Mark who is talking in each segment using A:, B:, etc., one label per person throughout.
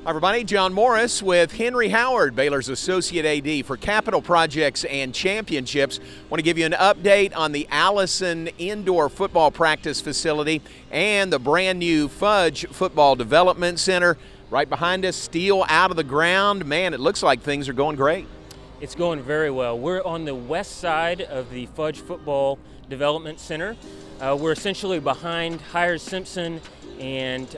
A: Hi everybody, John Morris with Henry Howard, Baylor's Associate AD for Capital Projects and Championships. Want to give you an update on the Allison Indoor Football Practice Facility and the brand new Fudge Football Development Center. Right behind us, steel out of the ground. Man, it looks like things are going great.
B: It's going very well. We're on the west side of the Fudge Football Development Center. We're essentially behind Hires-Simpson and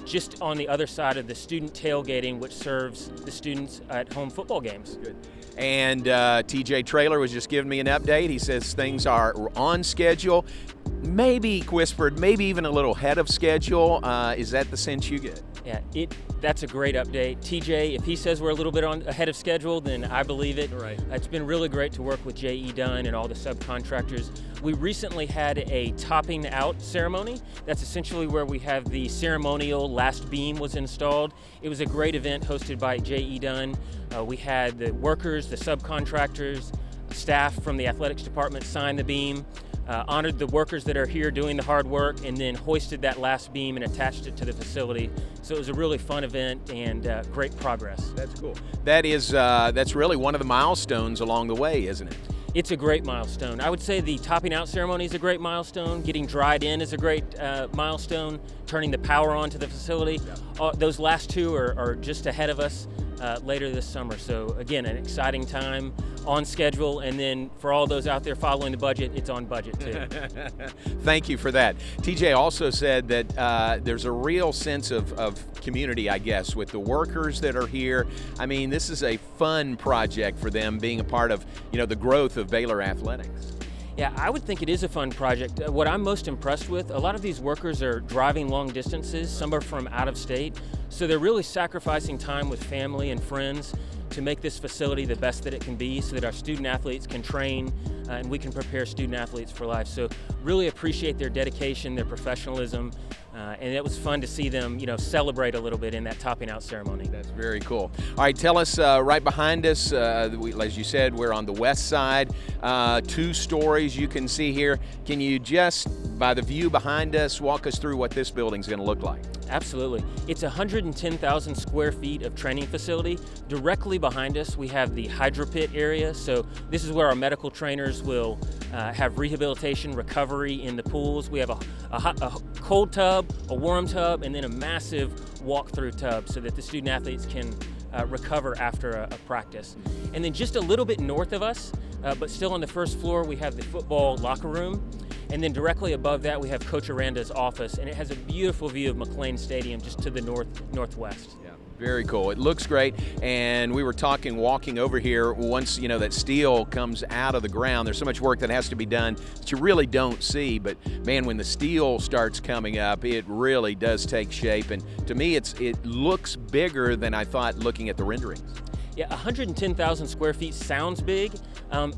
B: just on the other side of the student tailgating, which serves the students at home football games.
A: Good. And TJ Traylor was just giving me an update. He says things are on schedule, maybe whispered, maybe even a little ahead of schedule. Is that the sense you get?
B: Yeah, that's a great update. TJ, if he says we're a little bit ahead of schedule, then I believe it.
A: Right.
B: It's been really great to work with J.E. Dunn and all the subcontractors. We recently had a topping out ceremony. That's essentially where we have the ceremonial last beam was installed. It was a great event hosted by J.E. Dunn. We had the workers, the subcontractors, staff from the athletics department sign the beam. Honored the workers that are here doing the hard work, and then hoisted that last beam and attached it to the facility. So it was a really fun event and great progress.
A: That's cool. That's really one of the milestones along the way, isn't it?
B: It's a great milestone. I would say the topping out ceremony is a great milestone. Getting dried in is a great milestone. Turning the power on to the facility. Yeah. Those last two are just ahead of us later this summer. So again, an exciting time, on schedule, and then for all those out there following the budget, it's on budget too.
A: Thank you for that. TJ also said that there's a real sense of community, I guess, with the workers that are here. I mean, this is a fun project for them, being a part of, the growth of Baylor athletics.
B: Yeah, I would think it is a fun project. What I'm most impressed with, a lot of these workers are driving long distances, some are from out of state, so they're really sacrificing time with family and friends to make this facility the best that it can be so that our student athletes can train and we can prepare student athletes for life. So really appreciate their dedication, their professionalism, and it was fun to see them, celebrate a little bit in that topping out ceremony.
A: That's very cool. All right, tell us right behind us, as you said, we're on the west side. 2 stories you can see here. Can you just, by the view behind us, walk us through what this building's going to look like?
B: Absolutely. It's 110,000 square feet of training facility. Directly behind us, we have the hydro pit area. So this is where our medical trainers will have rehabilitation, recovery in the pools. We have a cold tub, a warm tub, and then a massive walk-through tub so that the student athletes can recover after a practice. And then just a little bit north of us, but still on the first floor, we have the football locker room. And then directly above that, we have Coach Aranda's office, and it has a beautiful view of McLean Stadium just to the northwest.
A: Yeah, very cool. It looks great, and we were walking over here, once that steel comes out of the ground, there's so much work that has to be done that you really don't see, but man, when the steel starts coming up, it really does take shape, and to me, it looks bigger than I thought looking at the renderings.
B: Yeah, 110,000 square feet sounds big.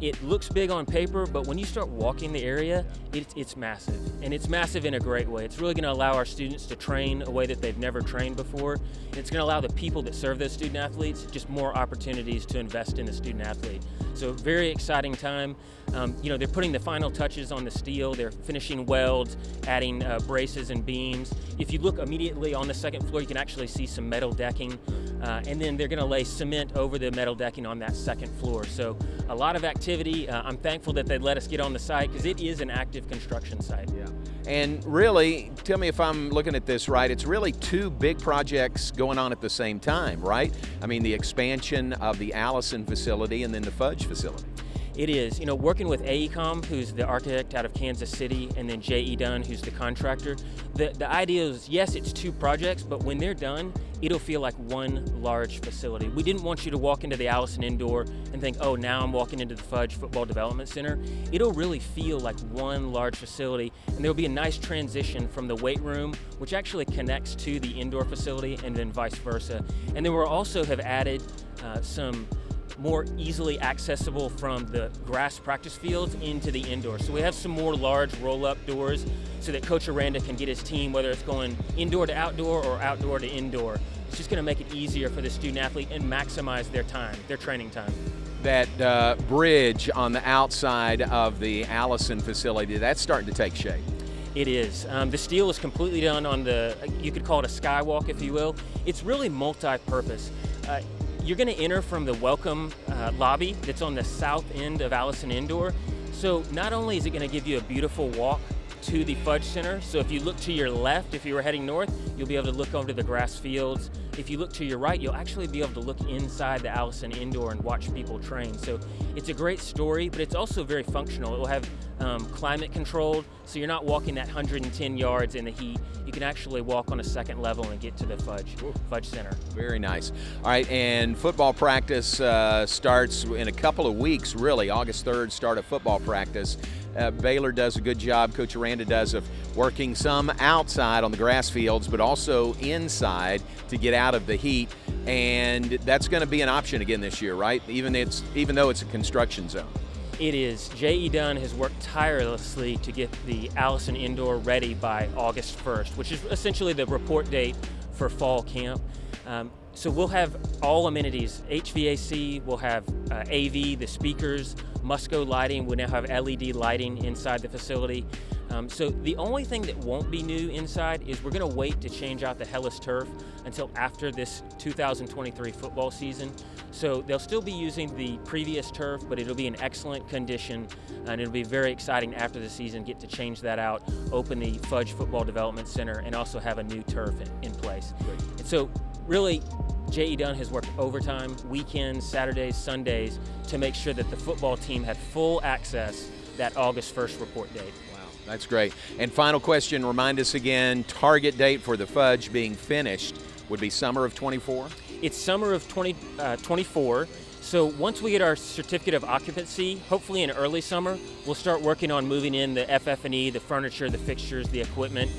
B: It looks big on paper, but when you start walking the area, it's massive. And it's massive in a great way. It's really going to allow our students to train a way that they've never trained before. And it's going to allow the people that serve those student athletes just more opportunities to invest in the student athlete. So very exciting time. They're putting the final touches on the steel. They're finishing welds, adding braces and beams. If you look immediately on the second floor, you can actually see some metal decking. And then they're going to lay cement over the metal decking on that second floor. So a lot of activity. I'm thankful that they let us get on the site because it is an active construction site.
A: Yeah. And really, tell me if I'm looking at this right, it's really 2 big projects going on at the same time, right? I mean, the expansion of the Allison facility and then the Fudge facility.
B: It is. Working with AECOM, who's the architect out of Kansas City, and then J.E. Dunn, who's the contractor, the idea is, yes, it's 2 projects, but when they're done, it'll feel like one large facility. We didn't want you to walk into the Allison Indoor and think, oh, now I'm walking into the Fudge Football Development Center. It'll really feel like one large facility, and there'll be a nice transition from the weight room, which actually connects to the indoor facility, and then vice versa. And then we'll also have added some more easily accessible from the grass practice fields into the indoor. So we have some more large roll-up doors so that Coach Aranda can get his team, whether it's going indoor to outdoor or outdoor to indoor. It's just going to make it easier for the student athlete and maximize their time, their training time. That
A: bridge on the outside of the Allison facility, that's starting to take shape.
B: It is. The steel is completely done on you could call it a skywalk, if you will. It's really multi-purpose. You're going to enter from the welcome lobby that's on the south end of Allison Indoor. So not only is it going to give you a beautiful walk to the Fudge Center, so if you look to your left, if you were heading north, you'll be able to look over the grass fields. If you look to your right, you'll actually be able to look inside the Allison Indoor and watch people train. So it's a great story, but it's also very functional. It will have climate controlled, so you're not walking that 110 yards in the heat. You can actually walk on a second level and get to the Fudge Center.
A: Very nice. All right, and football practice starts in a couple of weeks, really. August 3rd, start of football practice. Baylor does a good job, Coach Aranda does, of working some outside on the grass fields, but also inside to get out of the heat. And that's going to be an option again this year, right? Even though it's a construction zone.
B: It is. J.E. Dunn has worked tirelessly to get the Allison Indoor ready by August 1st, which is essentially the report date for fall camp. So we'll have all amenities, HVAC, we'll have AV, the speakers, Musco lighting. We now have LED lighting inside the facility. So the only thing that won't be new inside is we're going to wait to change out the Hellas turf until after this 2023 football season. So they'll still be using the previous turf, but it'll be in excellent condition, and it'll be very exciting after the season, get to change that out, open the Fudge Football Development Center, and also have a new turf in place.
A: Great.
B: And so really, J.E. Dunn has worked overtime, weekends, Saturdays, Sundays, to make sure that the football team had full access that August 1st report date.
A: Wow, that's great. And final question, remind us again, target date for the Fudge being finished would be summer of 24?
B: It's summer of 2024. So once we get our certificate of occupancy, hopefully in early summer, we'll start working on moving in the FF&E, the furniture, the fixtures, the equipment.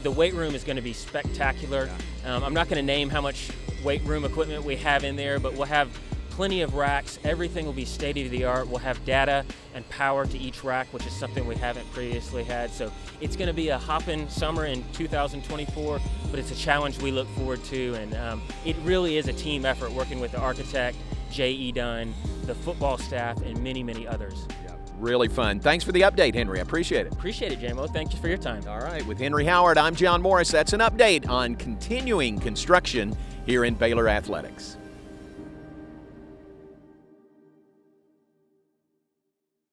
B: The weight room is going to be spectacular. I'm not going to name how much weight room equipment we have in there, but we'll have plenty of racks. Everything will be state-of-the-art. We'll have data and power to each rack, which is something we haven't previously had. So it's going to be a hopping summer in 2024, but it's a challenge we look forward to, and it really is a team effort working with the architect, J.E. Dunn, the football staff, and many, many others.
A: Yeah, really fun. Thanks for the update, Henry. I appreciate it.
B: Appreciate it, J-Mo. Thank you for your time.
A: All right, with Henry Howard, I'm John Morris. That's an update on continuing construction here in Baylor Athletics.